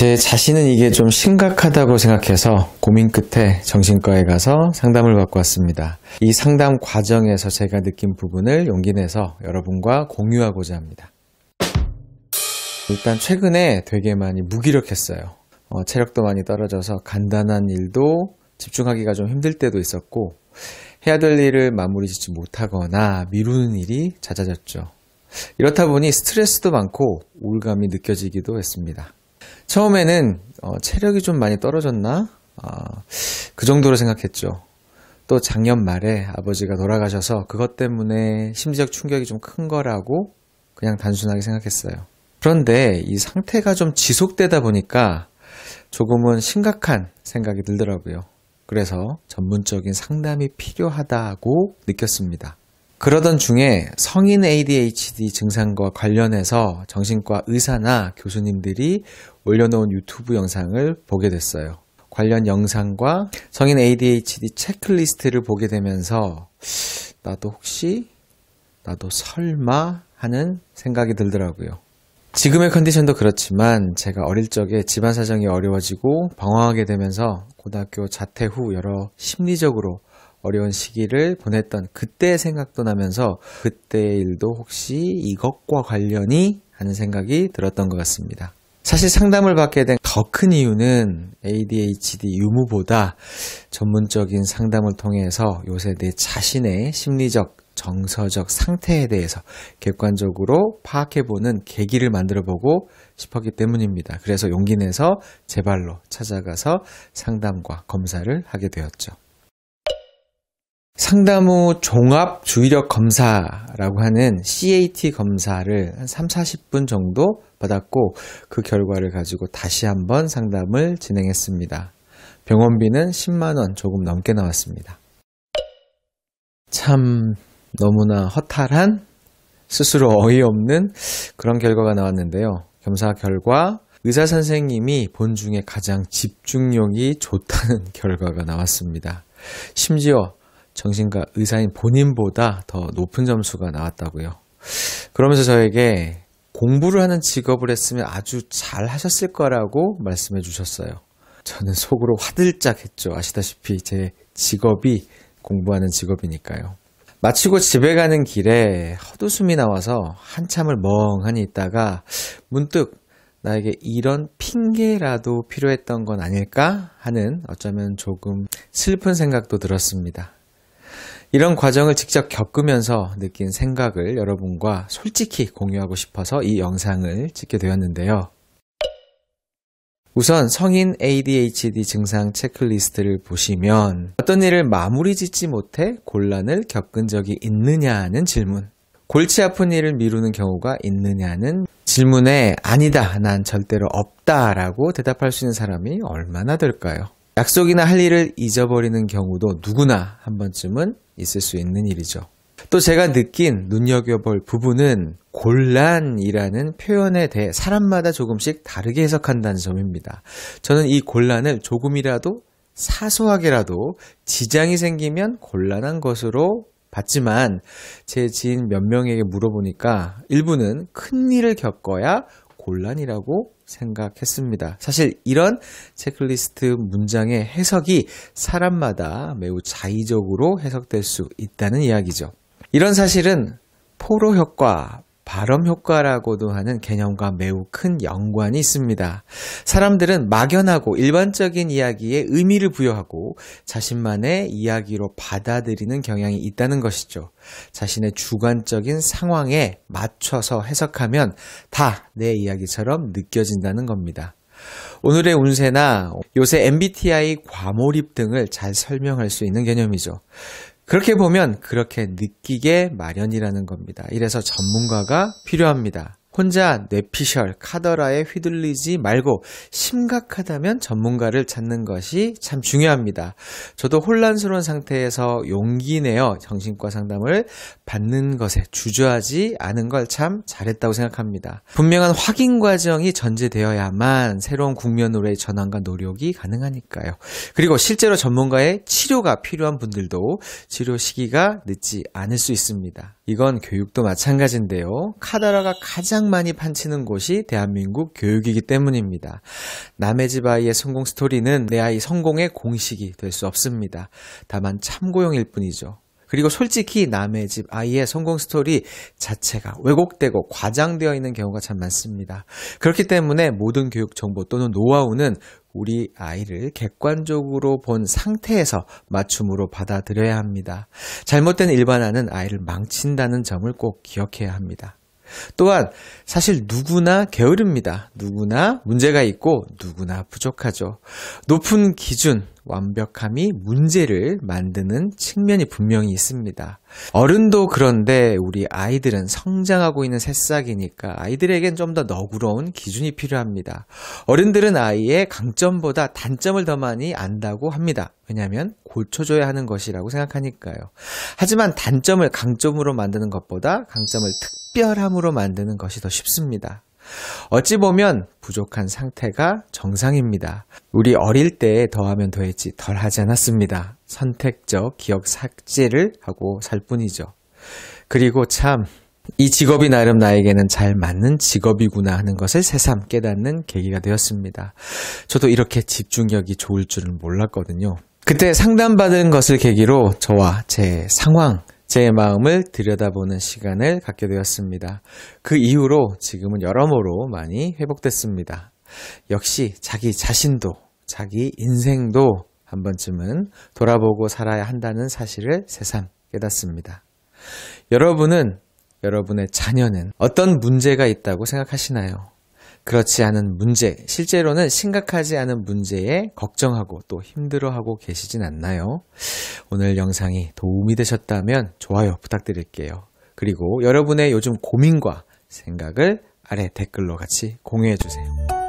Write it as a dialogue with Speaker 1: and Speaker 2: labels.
Speaker 1: 제 자신은 이게 좀 심각하다고 생각해서 고민 끝에 정신과에 가서 상담을 받고 왔습니다. 이 상담 과정에서 제가 느낀 부분을 용기 내서 여러분과 공유하고자 합니다. 일단 최근에 되게 많이 무기력했어요. 체력도 많이 떨어져서 간단한 일도 집중하기가 좀 힘들 때도 있었고, 해야 될 일을 마무리 짓지 못하거나 미루는 일이 잦아졌죠. 이렇다 보니 스트레스도 많고 우울감이 느껴지기도 했습니다. 처음에는 체력이 좀 많이 떨어졌나? 그 정도로 생각했죠. 또 작년 말에 아버지가 돌아가셔서 그것 때문에 심리적 충격이 좀 큰 거라고 그냥 단순하게 생각했어요. 그런데 이 상태가 좀 지속되다 보니까 조금은 심각한 생각이 들더라고요. 그래서 전문적인 상담이 필요하다고 느꼈습니다. 그러던 중에 성인 ADHD 증상과 관련해서 정신과 의사나 교수님들이 올려놓은 유튜브 영상을 보게 됐어요. 관련 영상과 성인 ADHD 체크리스트를 보게 되면서 나도 설마 하는 생각이 들더라고요. 지금의 컨디션도 그렇지만 제가 어릴 적에 집안 사정이 어려워지고 방황하게 되면서 고등학교 자퇴 후 여러 심리적으로 어려운 시기를 보냈던 그때의 생각도 나면서 그때의 일도 혹시 이것과 관련이 하는 생각이 들었던 것 같습니다. 사실 상담을 받게 된 더 큰 이유는 ADHD 유무보다 전문적인 상담을 통해서 요새 내 자신의 심리적, 정서적 상태에 대해서 객관적으로 파악해보는 계기를 만들어보고 싶었기 때문입니다. 그래서 용기 내서 제 발로 찾아가서 상담과 검사를 하게 되었죠. 상담 후 종합 주의력 검사라고 하는 CAT 검사를 한 30-40분 정도 받았고 그 결과를 가지고 다시 한번 상담을 진행했습니다. 병원비는 10만 원 조금 넘게 나왔습니다. 참 너무나 허탈한, 스스로 어이없는 그런 결과가 나왔는데요. 검사 결과 의사 선생님이 본 중에 가장 집중력이 좋다는 결과가 나왔습니다. 심지어 정신과 의사인 본인보다 더 높은 점수가 나왔다고요. 그러면서 저에게 공부를 하는 직업을 했으면 아주 잘 하셨을 거라고 말씀해 주셨어요. 저는 속으로 화들짝 했죠. 아시다시피 제 직업이 공부하는 직업이니까요. 마치고 집에 가는 길에 헛웃음이 나와서 한참을 멍하니 있다가 문득 나에게 이런 핑계라도 필요했던 건 아닐까 하는 어쩌면 조금 슬픈 생각도 들었습니다. 이런 과정을 직접 겪으면서 느낀 생각을 여러분과 솔직히 공유하고 싶어서 이 영상을 찍게 되었는데요. 우선 성인 ADHD 증상 체크리스트를 보시면 어떤 일을 마무리 짓지 못해 곤란을 겪은 적이 있느냐는 질문, 골치 아픈 일을 미루는 경우가 있느냐는 질문에 아니다, 난 절대로 없다라고 대답할 수 있는 사람이 얼마나 될까요? 약속이나 할 일을 잊어버리는 경우도 누구나 한 번쯤은 있을 수 있는 일이죠. 또 제가 느낀 눈여겨볼 부분은 곤란이라는 표현에 대해 사람마다 조금씩 다르게 해석한다는 점입니다. 저는 이 곤란을 조금이라도 사소하게라도 지장이 생기면 곤란한 것으로 봤지만 제 지인 몇 명에게 물어보니까 일부는 큰 일을 겪어야 곤란이라고 생각했습니다. 사실 이런 체크리스트 문장의 해석이 사람마다 매우 자의적으로 해석될 수 있다는 이야기죠. 이런 사실은 포로 효과, 발엄 효과라고도 하는 개념과 매우 큰 연관이 있습니다. 사람들은 막연하고 일반적인 이야기에 의미를 부여하고 자신만의 이야기로 받아들이는 경향이 있다는 것이죠. 자신의 주관적인 상황에 맞춰서 해석하면 다 내 이야기처럼 느껴진다는 겁니다. 오늘의 운세나 요새 MBTI 과몰입 등을 잘 설명할 수 있는 개념이죠. 그렇게 보면 그렇게 느끼게 마련이라는 겁니다. 이래서 전문가가 필요합니다. 혼자 뇌피셜, 카더라에 휘둘리지 말고 심각하다면 전문가를 찾는 것이 참 중요합니다. 저도 혼란스러운 상태에서 용기 내어 정신과 상담을 받는 것에 주저하지 않은 걸 참 잘했다고 생각합니다. 분명한 확인 과정이 전제되어야만 새로운 국면으로의 전환과 노력이 가능하니까요. 그리고 실제로 전문가의 치료가 필요한 분들도 치료 시기가 늦지 않을 수 있습니다. 이건 교육도 마찬가지인데요. 카더라가 가장 많이 판치는 곳이 대한민국 교육이기 때문입니다. 남의 집 아이의 성공 스토리는 내 아이 성공의 공식이 될 수 없습니다. 다만 참고용일 뿐이죠. 그리고 솔직히 남의 집 아이의 성공 스토리 자체가 왜곡되고 과장되어 있는 경우가 참 많습니다. 그렇기 때문에 모든 교육 정보 또는 노하우는 우리 아이를 객관적으로 본 상태에서 맞춤으로 받아들여야 합니다. 잘못된 일반화는 아이를 망친다는 점을 꼭 기억해야 합니다. 또한 사실 누구나 게으릅니다. 누구나 문제가 있고 누구나 부족하죠. 높은 기준, 완벽함이 문제를 만드는 측면이 분명히 있습니다. 어른도 그런데 우리 아이들은 성장하고 있는 새싹이니까 아이들에겐 좀 더 너그러운 기준이 필요합니다. 어른들은 아이의 강점보다 단점을 더 많이 안다고 합니다. 왜냐하면 고쳐줘야 하는 것이라고 생각하니까요. 하지만 단점을 강점으로 만드는 것보다 강점을 특별함으로 만드는 것이 더 쉽습니다. 어찌 보면 부족한 상태가 정상입니다. 우리 어릴 때 더하면 더했지 덜하지 않았습니다. 선택적 기억 삭제를 하고 살 뿐이죠. 그리고 참 이 직업이 나름 나에게는 잘 맞는 직업이구나 하는 것을 새삼 깨닫는 계기가 되었습니다. 저도 이렇게 집중력이 좋을 줄은 몰랐거든요. 그때 상담받은 것을 계기로 저와 제 상황, 제 마음을 들여다보는 시간을 갖게 되었습니다. 그 이후로 지금은 여러모로 많이 회복됐습니다. 역시 자기 자신도, 자기 인생도 한 번쯤은 돌아보고 살아야 한다는 사실을 새삼 깨닫습니다. 여러분의 자녀는 어떤 문제가 있다고 생각하시나요? 그렇지 않은 문제, 실제로는 심각하지 않은 문제에 걱정하고 또 힘들어하고 계시진 않나요? 오늘 영상이 도움이 되셨다면 좋아요 부탁드릴게요. 그리고 여러분의 요즘 고민과 생각을 아래 댓글로 같이 공유해 주세요.